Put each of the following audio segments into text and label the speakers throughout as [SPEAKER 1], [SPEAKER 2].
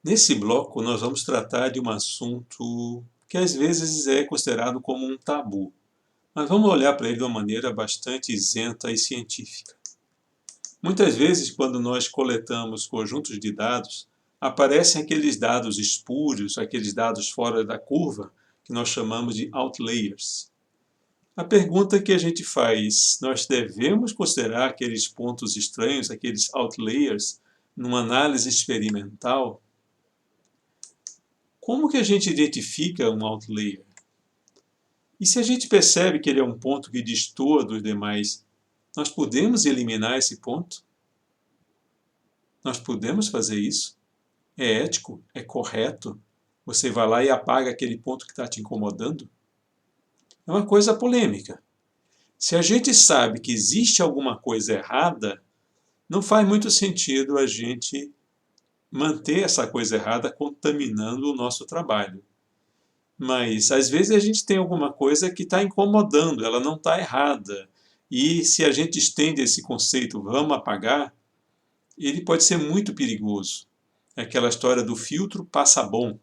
[SPEAKER 1] Nesse bloco, nós vamos tratar de um assunto que às vezes é considerado como um tabu, mas vamos olhar para ele de uma maneira bastante isenta e científica. Muitas vezes, quando nós coletamos conjuntos de dados, aparecem aqueles dados espúrios, aqueles dados fora da curva, que nós chamamos de outliers. A pergunta que a gente faz, nós devemos considerar aqueles pontos estranhos, aqueles outliers, numa análise experimental? Como que a gente identifica um outlier? E se a gente percebe que ele é um ponto que destoa dos demais, nós podemos eliminar esse ponto? Nós podemos fazer isso? É ético? É correto? Você vai lá e apaga aquele ponto que está te incomodando? É uma coisa polêmica. Se a gente sabe que existe alguma coisa errada, não faz muito sentido a gente manter essa coisa errada contaminando o nosso trabalho. Mas às vezes a gente tem alguma coisa que está incomodando, ela não está errada. E se a gente estende esse conceito, vamos apagar, ele pode ser muito perigoso. É aquela história do filtro passa bom.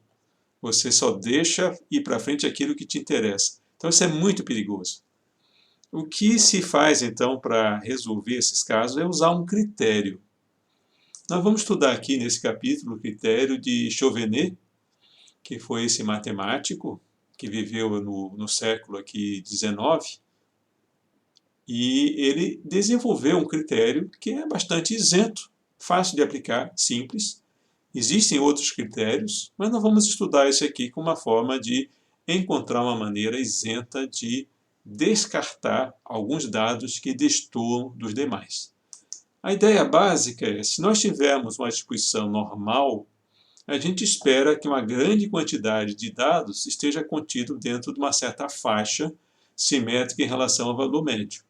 [SPEAKER 1] Você só deixa ir para frente aquilo que te interessa. Então isso é muito perigoso. O que se faz então para resolver esses casos é usar um critério. Nós vamos estudar aqui nesse capítulo o critério de Chauvenet, que foi esse matemático que viveu no século aqui XIX, e ele desenvolveu um critério que é bastante isento, fácil de aplicar, simples. Existem outros critérios, mas nós vamos estudar esse aqui como uma forma de encontrar uma maneira isenta de descartar alguns dados que destoam dos demais. A ideia básica é, se nós tivermos uma distribuição normal, a gente espera que uma grande quantidade de dados esteja contido dentro de uma certa faixa simétrica em relação ao valor médio,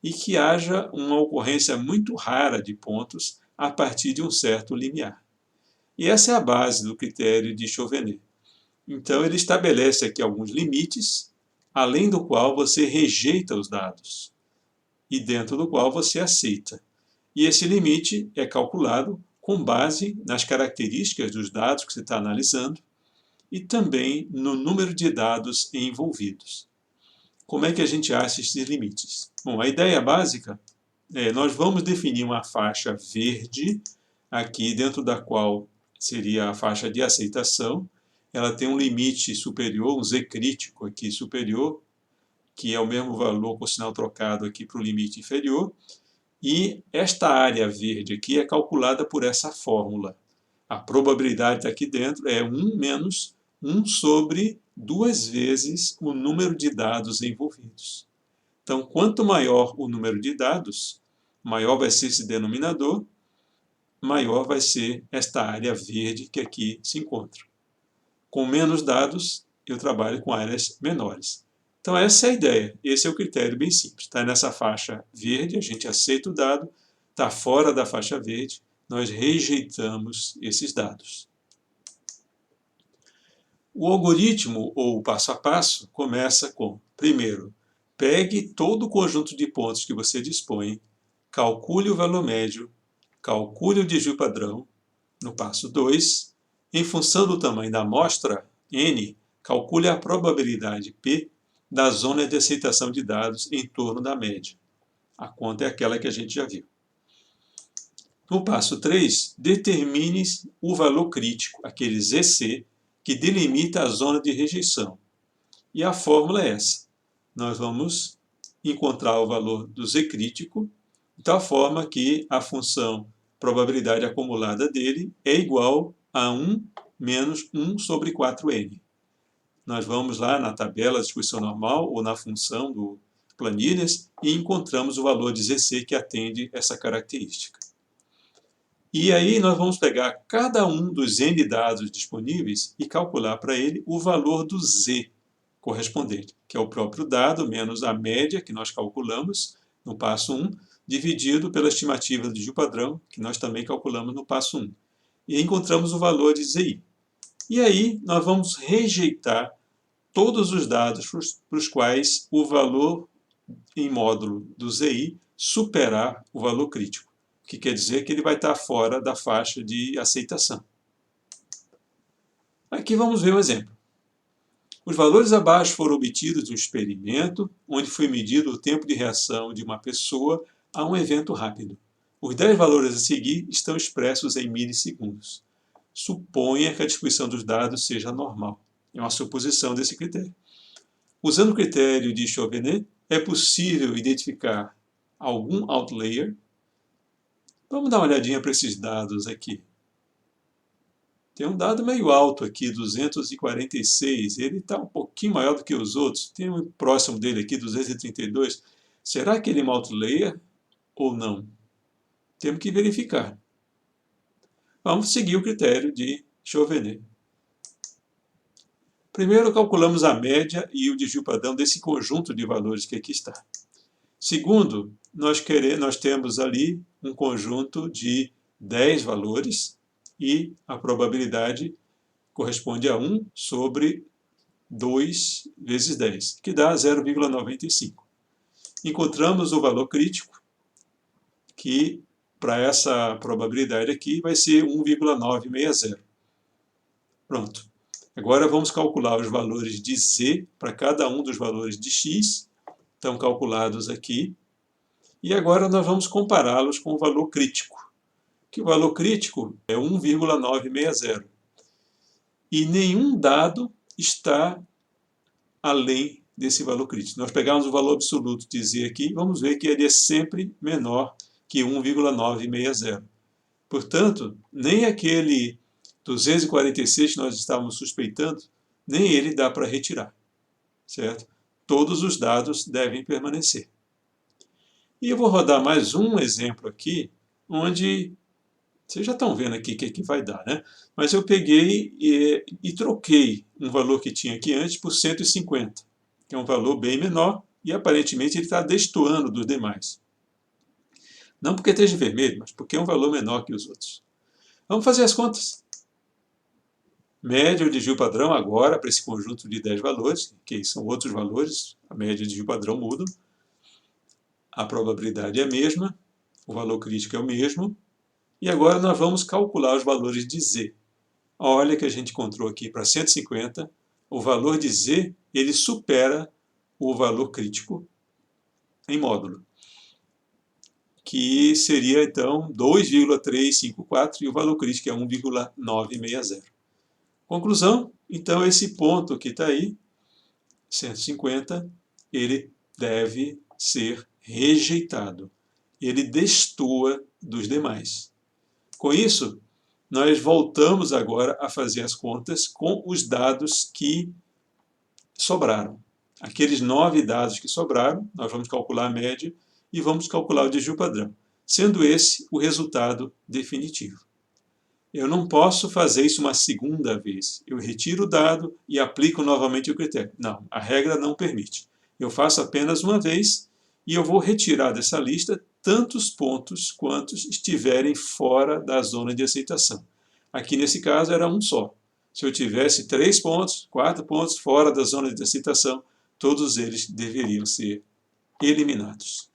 [SPEAKER 1] e que haja uma ocorrência muito rara de pontos a partir de um certo limiar. E essa é a base do critério de Chauvenet. Então ele estabelece aqui alguns limites, além do qual você rejeita os dados, e dentro do qual você aceita. E esse limite é calculado com base nas características dos dados que você está analisando e também no número de dados envolvidos. Como é que a gente acha esses limites? Bom, a ideia básica é nós vamos definir uma faixa verde aqui dentro da qual seria a faixa de aceitação. Ela tem um limite superior, um Z crítico aqui superior, que é o mesmo valor com sinal trocado aqui para o limite inferior. E esta área verde aqui é calculada por essa fórmula. A probabilidade aqui dentro é 1 menos 1 sobre 2 vezes o número de dados envolvidos. Então, quanto maior o número de dados, maior vai ser esse denominador, maior vai ser esta área verde que aqui se encontra. Com menos dados, eu trabalho com áreas menores. Então essa é a ideia, esse é o critério bem simples. Está nessa faixa verde, a gente aceita o dado, está fora da faixa verde, nós rejeitamos esses dados. O algoritmo, ou o passo a passo, começa com, primeiro, pegue todo o conjunto de pontos que você dispõe, calcule o valor médio, calcule o desvio padrão. No passo 2, em função do tamanho da amostra, n, calcule a probabilidade p da zona de aceitação de dados em torno da média. A conta é aquela que a gente já viu. No passo 3, determine o valor crítico, aquele ZC, que delimita a zona de rejeição. E a fórmula é essa. Nós vamos encontrar o valor do Z crítico, de tal forma que a função probabilidade acumulada dele é igual a 1 menos 1 sobre 4n. Nós vamos lá na tabela de distribuição normal ou na função do planilhas e encontramos o valor de ZC que atende essa característica. E aí nós vamos pegar cada um dos n dados disponíveis e calcular para ele o valor do Z correspondente, que é o próprio dado menos a média que nós calculamos no passo 1, dividido pela estimativa do desvio padrão, que nós também calculamos no passo 1. E encontramos o valor de ZI. E aí nós vamos rejeitar todos os dados para os quais o valor em módulo do ZI superar o valor crítico, o que quer dizer que ele vai estar fora da faixa de aceitação. Aqui vamos ver um exemplo. Os valores abaixo foram obtidos de um experimento onde foi medido o tempo de reação de uma pessoa a um evento rápido. Os 10 valores a seguir estão expressos em milissegundos. Suponha que a distribuição dos dados seja normal. É uma suposição desse critério. Usando o critério de Chauvenet, é possível identificar algum outlier. Vamos dar uma olhadinha para esses dados aqui. Tem um dado meio alto aqui, 246. Ele está um pouquinho maior do que os outros. Tem um próximo dele aqui, 232. Será que ele é um outlier ou não? Temos que verificar. Vamos seguir o critério de Chauvenet. Primeiro, calculamos a média e o desvio padrão desse conjunto de valores que aqui está. Segundo, nós temos ali um conjunto de 10 valores e a probabilidade corresponde a 1 sobre 2 vezes 10, que dá 0,95. Encontramos o valor crítico, que para essa probabilidade aqui vai ser 1,960. Pronto. Agora vamos calcular os valores de z para cada um dos valores de x, estão calculados aqui, e agora nós vamos compará-los com o valor crítico, que o valor crítico é 1,960. E nenhum dado está além desse valor crítico. Nós pegamos o valor absoluto de z aqui, vamos ver que ele é sempre menor que 1,960. Portanto, nem aquele 246 que nós estávamos suspeitando, nem ele dá para retirar, certo? Todos os dados devem permanecer. E eu vou rodar mais um exemplo aqui, onde vocês já estão vendo aqui o que vai dar, né? Mas eu peguei e troquei um valor que tinha aqui antes por 150, que é um valor bem menor, e aparentemente ele está destoando dos demais. Não porque esteja vermelho, mas porque é um valor menor que os outros. Vamos fazer as contas. Média ou desvio padrão agora para esse conjunto de 10 valores, que são outros valores, a média e o desvio padrão mudam. A probabilidade é a mesma, o valor crítico é o mesmo, e agora nós vamos calcular os valores de z. Olha que a gente encontrou aqui para 150, o valor de z ele supera o valor crítico em módulo, que seria então 2,354 e o valor crítico é 1,960. Conclusão, então esse ponto que está aí, 150, ele deve ser rejeitado. Ele destoa dos demais. Com isso, nós voltamos agora a fazer as contas com os dados que sobraram. Aqueles 9 dados que sobraram, nós vamos calcular a média e vamos calcular o desvio padrão, sendo esse o resultado definitivo. Eu não posso fazer isso uma segunda vez. Eu retiro o dado e aplico novamente o critério. Não, a regra não permite. Eu faço apenas uma vez e eu vou retirar dessa lista tantos pontos quantos estiverem fora da zona de aceitação. Aqui nesse caso era um só. Se eu tivesse 3 pontos, 4 pontos fora da zona de aceitação, todos eles deveriam ser eliminados.